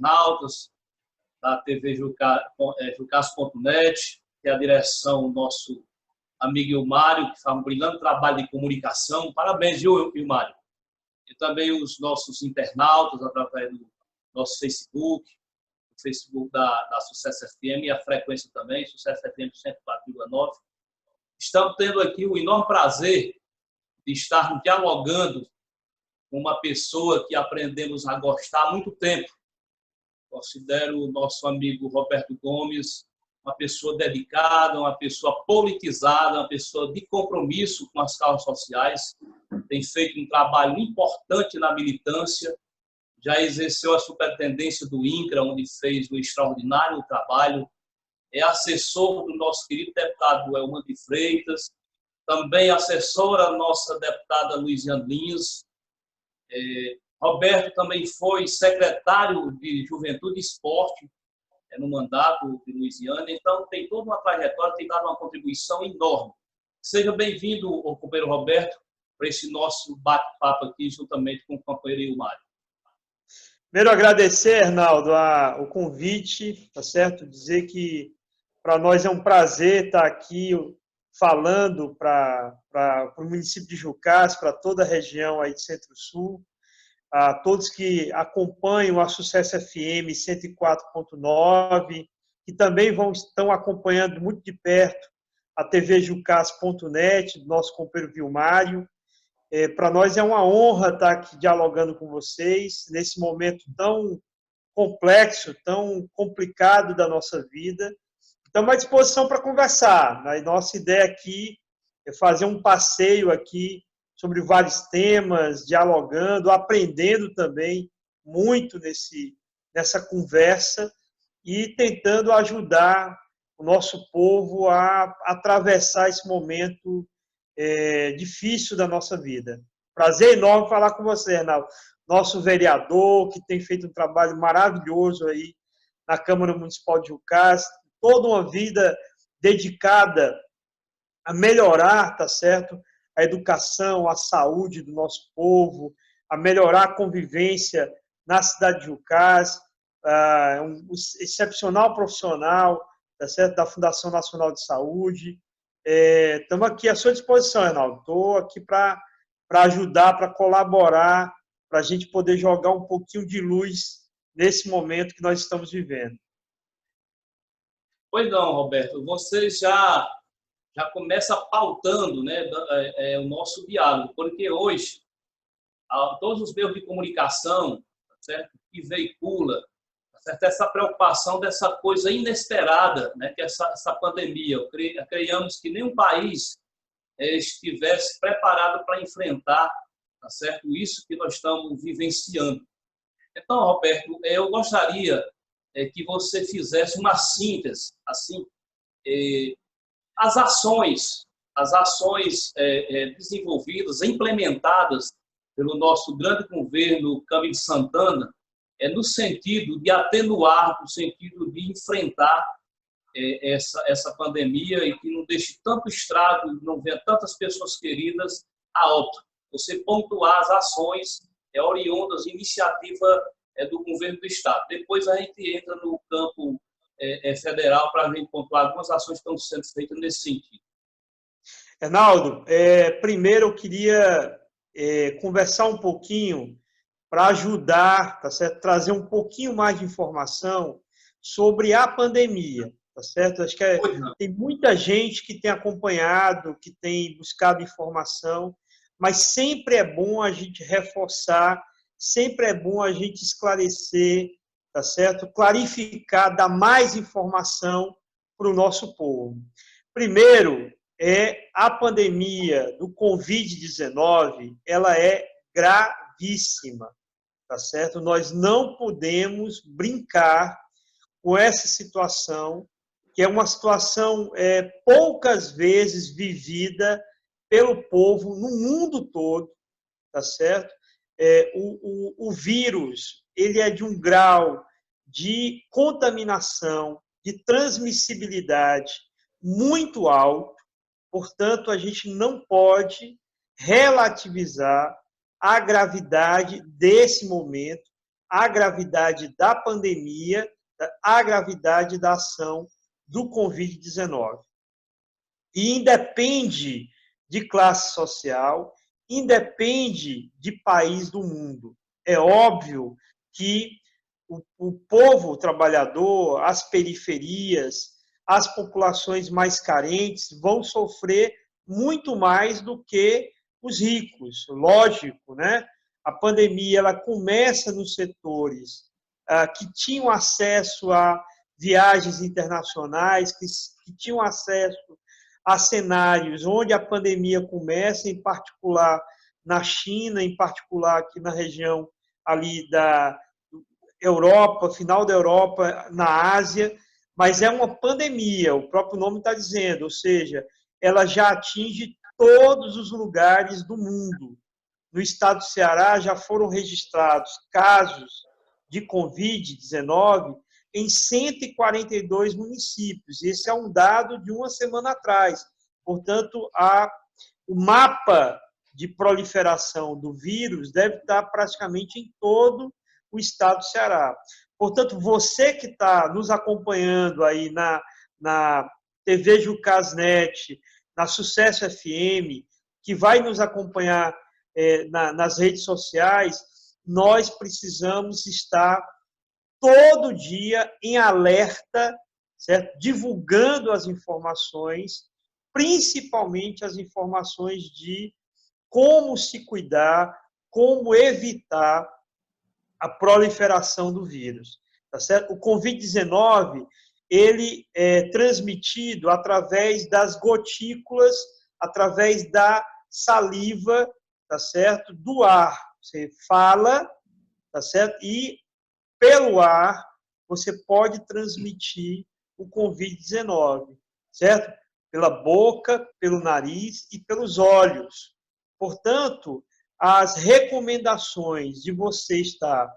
internautas da TV Jucas.net, que é a direção do nosso amigo Ilmário, que faz um brilhante trabalho de comunicação. Parabéns, viu, Ilmário? E também os nossos internautas, através do nosso Facebook, o Facebook da Sucesso FM e a frequência também, Sucesso FM 104,9. Estamos tendo aqui o enorme prazer de estarmos dialogando com uma pessoa que aprendemos a gostar há muito tempo. Considero o nosso amigo Roberto Gomes uma pessoa dedicada, uma pessoa politizada, uma pessoa de compromisso com as causas sociais. Tem feito um trabalho importante na militância, já exerceu a superintendência do INCRA, onde fez um extraordinário trabalho. É assessor do nosso querido deputado Elman de Freitas, também assessora a nossa deputada Luiziane Lins. Roberto também foi secretário de Juventude e Esporte no mandato de Luiziane, então tem toda uma trajetória, tem dado uma contribuição enorme. Seja bem-vindo, companheiro Roberto, para esse nosso bate-papo aqui, juntamente com o companheiro Ilmário. Primeiro, agradecer, Arnaldo, o convite, tá certo? Dizer que para nós é um prazer estar aqui falando para o município de Jucás, para toda a região aí de Centro-Sul, a todos que acompanham a Sucesso FM 104.9, que também estão acompanhando muito de perto a TV Jucas.net, do nosso companheiro Vilmário. Para nós é uma honra estar aqui dialogando com vocês nesse momento tão complexo, tão complicado da nossa vida. Estamos à disposição para conversar. A nossa ideia aqui é fazer um passeio aqui sobre vários temas, dialogando, aprendendo também muito nessa conversa e tentando ajudar o nosso povo a atravessar esse momento difícil da nossa vida. Prazer enorme falar com você, Arnaldo. Nosso vereador, que tem feito um trabalho maravilhoso aí na Câmara Municipal de Jucás, toda uma vida dedicada a melhorar, tá certo? A educação, a saúde do nosso povo, a melhorar a convivência na cidade de Jucás, um excepcional profissional, tá certo? Da Fundação Nacional de Saúde. Estamos aqui à sua disposição, Arnaldo. Estou aqui para ajudar, para colaborar, para a gente poder jogar um pouquinho de luz nesse momento que nós estamos vivendo. Pois não, Roberto, você já começa pautando, né, o nosso diálogo, porque hoje todos os meios de comunicação, certo, que veicula, certo, essa preocupação dessa coisa inesperada, né, que essa pandemia, criamos que nenhum país estivesse preparado para enfrentar, tá certo, isso que nós estamos vivenciando. Então, Roberto, eu gostaria que você fizesse uma síntese, assim, as ações desenvolvidas, implementadas pelo nosso grande governo Camilo Santana, no sentido de atenuar, no sentido de enfrentar essa pandemia e que não deixe tanto estrago, não venha tantas pessoas queridas a óbito. Você pontuar as ações oriundas, iniciativa do governo do Estado. Depois a gente entra no campo federal para a gente pontuar algumas ações que estão sendo feitas nesse sentido. Arnaldo, primeiro eu queria conversar um pouquinho para ajudar, tá certo? Trazer um pouquinho mais de informação sobre a pandemia, tá certo? Acho que tem muita gente que tem acompanhado, que tem buscado informação, mas sempre é bom a gente reforçar, sempre é bom a gente esclarecer, tá certo? Clarificar, dar mais informação para o nosso povo. Primeiro, a pandemia do Covid-19, ela é gravíssima, tá certo? Nós não podemos brincar com essa situação, que é uma situação poucas vezes vivida pelo povo no mundo todo, tá certo? O vírus, ele é de um grau de contaminação, de transmissibilidade muito alto, portanto, a gente não pode relativizar a gravidade desse momento, a gravidade da pandemia, a gravidade da ação do Covid-19. E independe de classe social, independe de país do mundo. É óbvio que o povo trabalhador, as periferias, as populações mais carentes vão sofrer muito mais do que os ricos. Lógico, né? A pandemia ela começa nos setores que tinham acesso a viagens internacionais, que tinham acesso a cenários onde a pandemia começa, em particular na China, em particular aqui na região ali da Europa, final da Europa, na Ásia, mas é uma pandemia, o próprio nome está dizendo, ou seja, ela já atinge todos os lugares do mundo. No estado do Ceará já foram registrados casos de Covid-19 em 142 municípios. Esse é um dado de uma semana atrás. Portanto, o mapa de proliferação do vírus deve estar praticamente em todo o estado do Ceará. Portanto, você que está nos acompanhando aí na TV Jucasnet, na Sucesso FM, que vai nos acompanhar nas redes sociais, nós precisamos estar todo dia em alerta, certo? Divulgando as informações, principalmente as informações de como se cuidar, como evitar a proliferação do vírus, tá certo? O Covid-19, ele é transmitido através das gotículas, através da saliva, tá certo? Do ar. Você fala, tá certo? E pelo ar você pode transmitir o Covid-19, certo? Pela boca, pelo nariz e pelos olhos. Portanto, as recomendações de você estar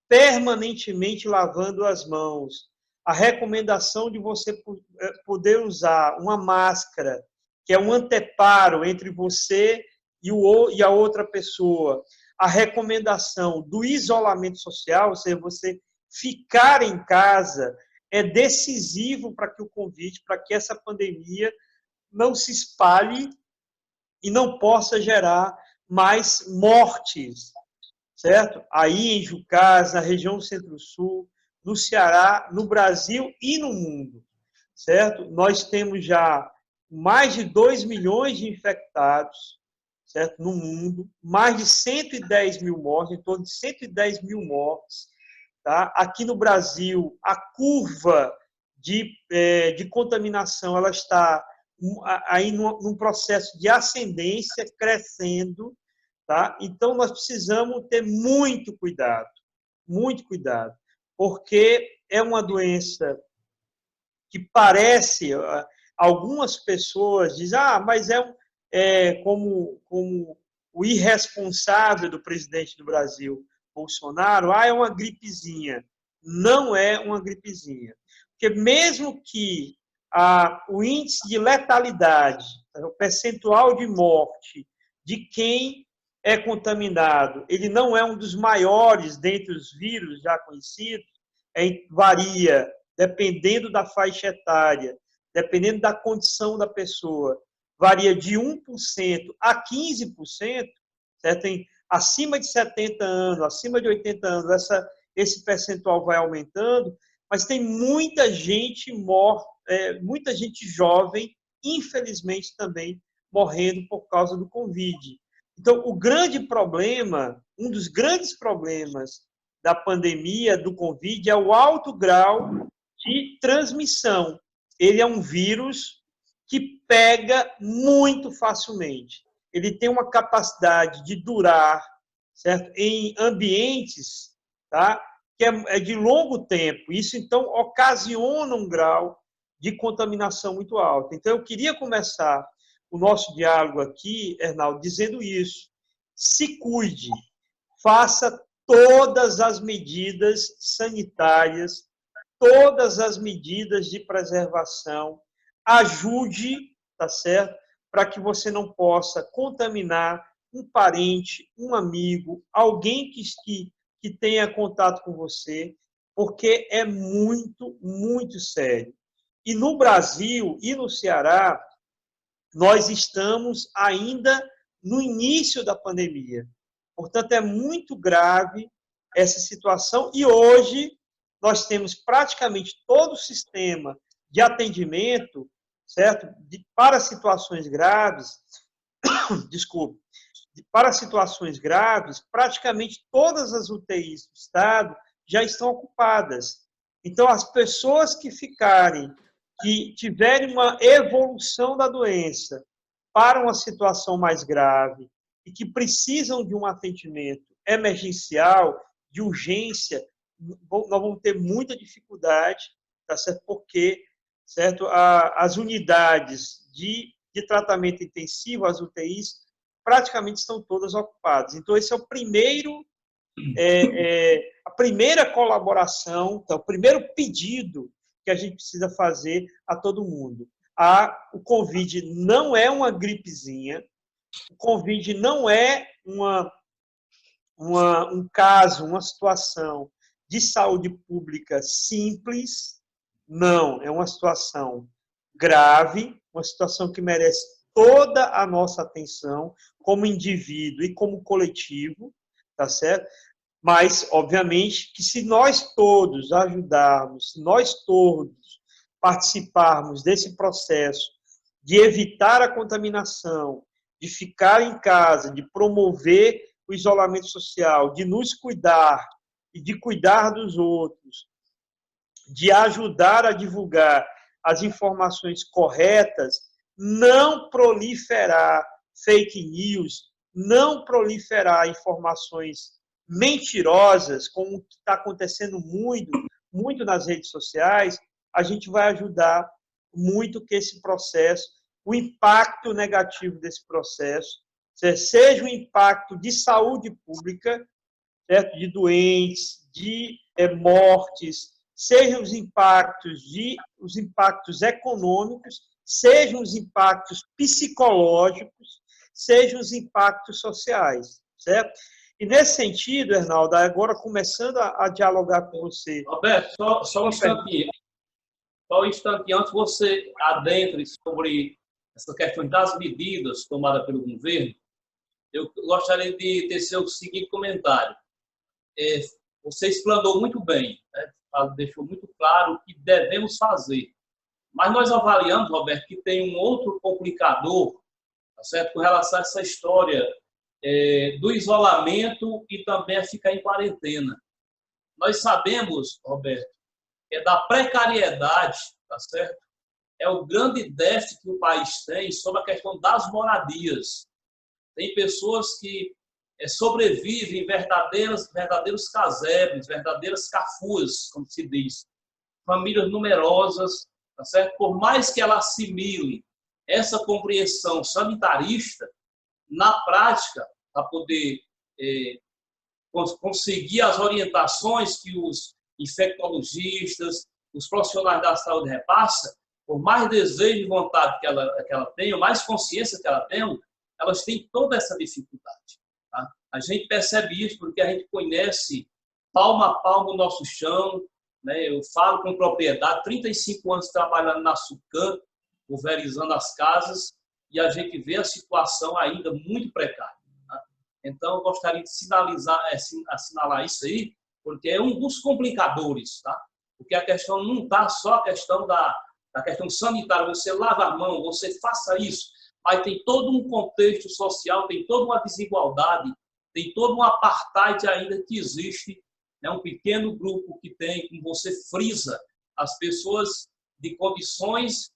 permanentemente lavando as mãos, a recomendação de você poder usar uma máscara, que é um anteparo entre você e a outra pessoa, a recomendação do isolamento social, ou seja, você ficar em casa, é decisivo para que o convite, para que essa pandemia não se espalhe e não possa gerar mais mortes, certo? Aí em Jucás, na região Centro-Sul, no Ceará, no Brasil e no mundo, certo? Nós temos já mais de 2 milhões de infectados, certo? No mundo, mais de 110 mil mortes, em torno de 110 mil mortes. Tá? Aqui no Brasil, a curva de contaminação ela está aí num processo de ascendência, crescendo. Tá? Então, nós precisamos ter muito cuidado, porque é uma doença que parece, algumas pessoas dizem, mas como o irresponsável do presidente do Brasil, Bolsonaro, é uma gripezinha. Não é uma gripezinha. Porque mesmo que o índice de letalidade, o percentual de morte de quem é contaminado, ele não é um dos maiores dentre os vírus já conhecidos, varia dependendo da faixa etária, dependendo da condição da pessoa, varia de 1% a 15%, certo? Acima de 70 anos, acima de 80 anos, esse percentual vai aumentando, mas tem muita gente morta, muita gente jovem, infelizmente também, morrendo por causa do Covid. Então, o grande problema, um dos grandes problemas da pandemia do Covid é o alto grau de transmissão. Ele é um vírus que pega muito facilmente. Ele tem uma capacidade de durar, certo? Em ambientes, tá? Que é de longo tempo. Isso, então, ocasiona um grau de contaminação muito alto. Então, eu queria começar o nosso diálogo aqui, Hernaldo, dizendo isso. Se cuide, faça todas as medidas sanitárias, todas as medidas de preservação, ajude, tá certo? Para que você não possa contaminar um parente, um amigo, alguém que que tenha contato com você, porque é muito, muito sério. E no Brasil e no Ceará, nós estamos ainda no início da pandemia. Portanto, é muito grave essa situação e hoje nós temos praticamente todo o sistema de atendimento, certo? Para situações graves, desculpe, para situações graves, praticamente todas as UTIs do estado já estão ocupadas. Então, as pessoas que tiverem uma evolução da doença para uma situação mais grave e que precisam de um atendimento emergencial, de urgência, nós vamos ter muita dificuldade, tá certo? Porque, certo, as unidades de tratamento intensivo, as UTIs, praticamente estão todas ocupadas. Então, esse é o primeiro, a primeira colaboração, então, o primeiro pedido que a gente precisa fazer a todo mundo. O Covid não é uma gripezinha, o Covid não é um caso, uma situação de saúde pública simples, não, é uma situação grave, uma situação que merece toda a nossa atenção como indivíduo e como coletivo, tá certo? Mas, obviamente, que se nós todos ajudarmos, se nós todos participarmos desse processo de evitar a contaminação, de ficar em casa, de promover o isolamento social, de nos cuidar e de cuidar dos outros, de ajudar a divulgar as informações corretas, não proliferar fake news, não proliferar informações mentirosas, como está acontecendo muito nas redes sociais, a gente vai ajudar muito que esse processo, o impacto negativo desse processo, seja o impacto de saúde pública, certo? De doentes, de mortes, sejam os impactos econômicos, sejam os impactos psicológicos, sejam os impactos sociais, certo? E nesse sentido, Hernaldo, agora começando a dialogar com você. Roberto, só um instantinho. Só um instantinho antes você adentre sobre essa questão das medidas tomadas pelo governo, eu gostaria de tecer o seguinte comentário. Você explanou muito bem, né? Deixou muito claro o que devemos fazer. Mas nós avaliamos, Roberto, que tem um outro complicador, tá certo? Com relação a essa história do isolamento e também a ficar em quarentena. Nós sabemos, Roberto, que é da precariedade, tá certo? É o grande déficit que o país tem sobre a questão das moradias. Tem pessoas que sobrevivem em verdadeiros casebres, verdadeiras cafuas, como se diz. Famílias numerosas, tá certo? Por mais que ela assimile essa compreensão sanitarista, na prática, para poder conseguir as orientações que os infectologistas, os profissionais da saúde repassam, por mais desejo e vontade que ela tenha, mais consciência que ela tenha, elas têm toda essa dificuldade. Tá? A gente percebe isso porque a gente conhece palmo a palmo o nosso chão, né? Eu falo com propriedade, 35 anos trabalhando na SUCAM, pulverizando as casas, e a gente vê a situação ainda muito precária. Tá? Então, eu gostaria de assinalar isso aí, porque é um dos complicadores, tá? Porque a questão não está só a questão da questão sanitária, você lava a mão, você faça isso, mas tem todo um contexto social, tem toda uma desigualdade, tem todo um apartheid ainda que existe, né? Um pequeno grupo que tem, como você frisa, as pessoas de condições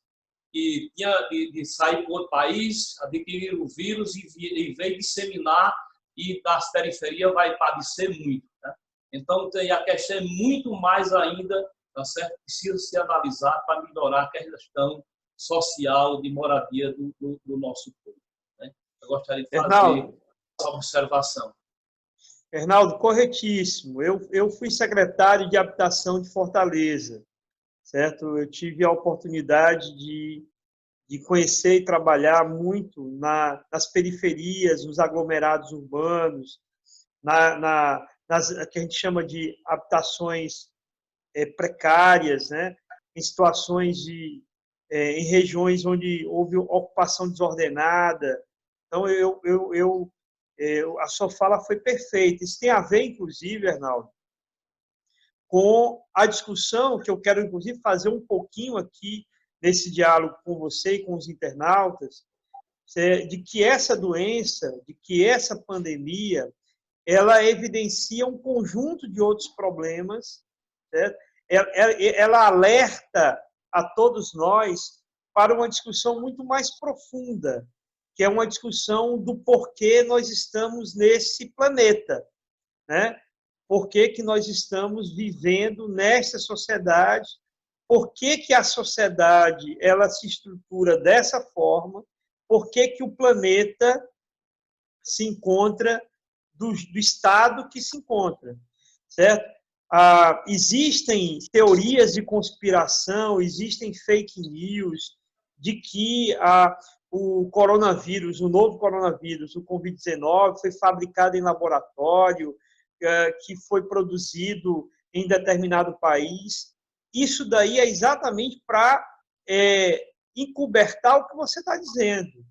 que tinha de sair para outro país, adquirir o vírus e veio disseminar, e das periferias vai padecer muito. Né? Então, a questão é muito mais ainda, tá certo? Precisa ser analisado para melhorar a questão social de moradia do nosso povo. Né? Eu gostaria de fazer essa observação. Hernaldo, corretíssimo. Eu fui secretário de Habitação de Fortaleza, certo? Eu tive a oportunidade de conhecer e trabalhar muito nas periferias, nos aglomerados urbanos, que a gente chama de habitações precárias, né? Em situações em regiões onde houve ocupação desordenada. Então, a sua fala foi perfeita. Isso tem a ver, inclusive, Arnaldo, com a discussão que eu quero, inclusive, fazer um pouquinho aqui nesse diálogo com você e com os internautas, de que essa doença, de que essa pandemia, ela evidencia um conjunto de outros problemas, certo? Ela alerta a todos nós para uma discussão muito mais profunda, que é uma discussão do porquê nós estamos nesse planeta, né? Por que nós estamos vivendo nesta sociedade? Por que a sociedade ela se estrutura dessa forma? Por que o planeta se encontra do estado que se encontra, certo? Existem teorias de conspiração, existem fake news de que o coronavírus, o novo coronavírus, o Covid-19, foi fabricado em laboratório, que foi produzido em determinado país. Isso daí é exatamente para encobertar o que você está dizendo,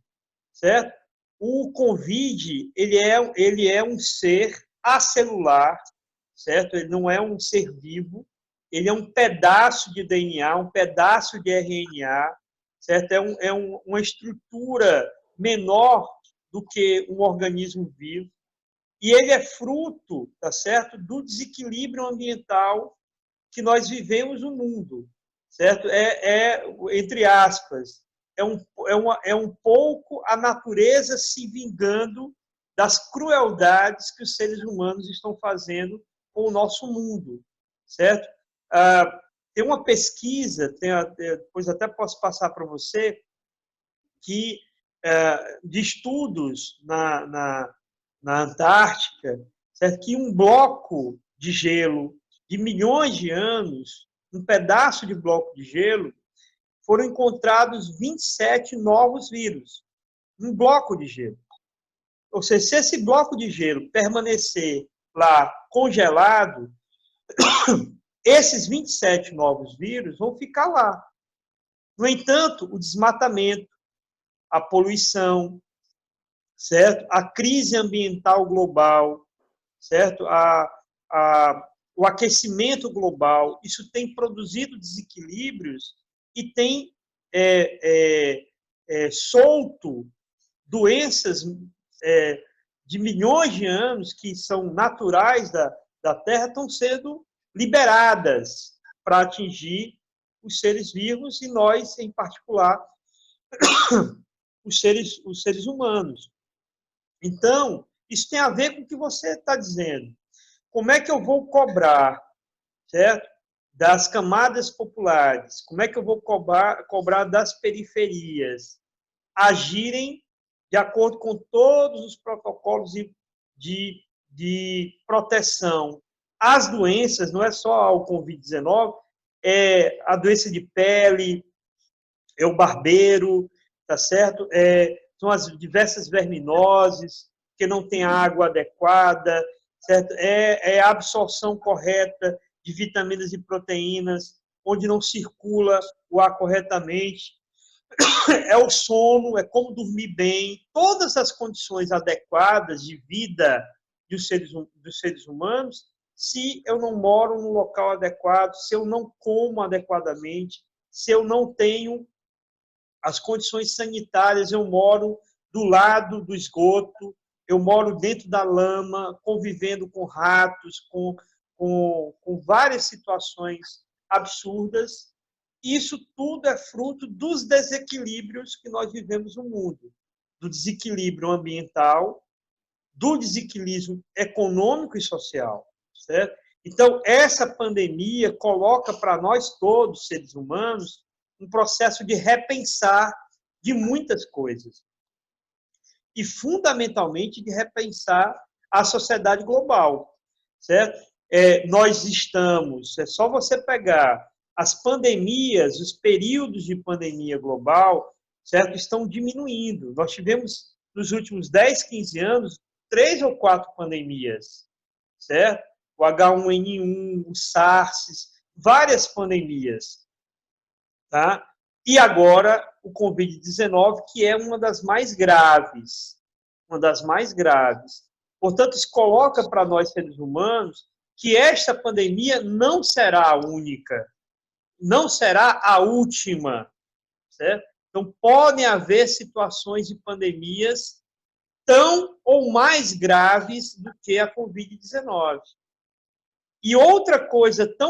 certo? O Covid, ele é um ser acelular, certo? Ele não é um ser vivo, ele é um pedaço de DNA, um pedaço de RNA, certo? Uma estrutura menor do que um organismo vivo, e ele é fruto, tá certo, do desequilíbrio ambiental que nós vivemos no mundo, certo? Entre aspas, é um pouco a natureza se vingando das crueldades que os seres humanos estão fazendo com o nosso mundo, certo? Tem uma pesquisa, depois até posso passar para você, de estudos na Antártica, certo? Que um bloco de gelo de milhões de anos, um pedaço de bloco de gelo, foram encontrados 27 novos vírus. Um bloco de gelo. Ou seja, se esse bloco de gelo permanecer lá congelado, esses 27 novos vírus vão ficar lá. No entanto, o desmatamento, a poluição, certo? A crise ambiental global, certo? O aquecimento global, isso tem produzido desequilíbrios e tem solto doenças de milhões de anos que são naturais da Terra, estão sendo liberadas para atingir os seres vivos e nós, em particular, os seres humanos. Então, isso tem a ver com o que você está dizendo. Como é que eu vou cobrar, certo? Das camadas populares? Como é que eu vou cobrar das periferias agirem de acordo com todos os protocolos de proteção às doenças? Não é só o Covid-19, é a doença de pele, é o barbeiro, tá certo? São as diversas verminoses, que não tem água adequada, certo? É a absorção correta de vitaminas e proteínas, onde não circula o ar corretamente. É o sono, é como dormir bem, todas as condições adequadas de vida dos seres humanos, se eu não moro num local adequado, se eu não como adequadamente, se eu não tenho as condições sanitárias, eu moro do lado do esgoto, eu moro dentro da lama, convivendo com ratos, com várias situações absurdas. Isso tudo é fruto dos desequilíbrios que nós vivemos no mundo, do desequilíbrio ambiental, do desequilíbrio econômico e social, certo? Então, essa pandemia coloca para nós todos, seres humanos, um processo de repensar de muitas coisas. E, fundamentalmente, de repensar a sociedade global, certo? Nós estamos, é só você pegar as pandemias, os períodos de pandemia global, certo? Estão diminuindo. Nós tivemos, nos últimos 10, 15 anos, 3 ou 4 pandemias, certo? O H1N1, o SARS, várias pandemias, tá? E agora o Covid-19, que é uma das mais graves, Portanto, isso coloca para nós, seres humanos, que esta pandemia não será a única, não será a última, certo? Então, podem haver situações de pandemias tão ou mais graves do que a Covid-19. E outra coisa tão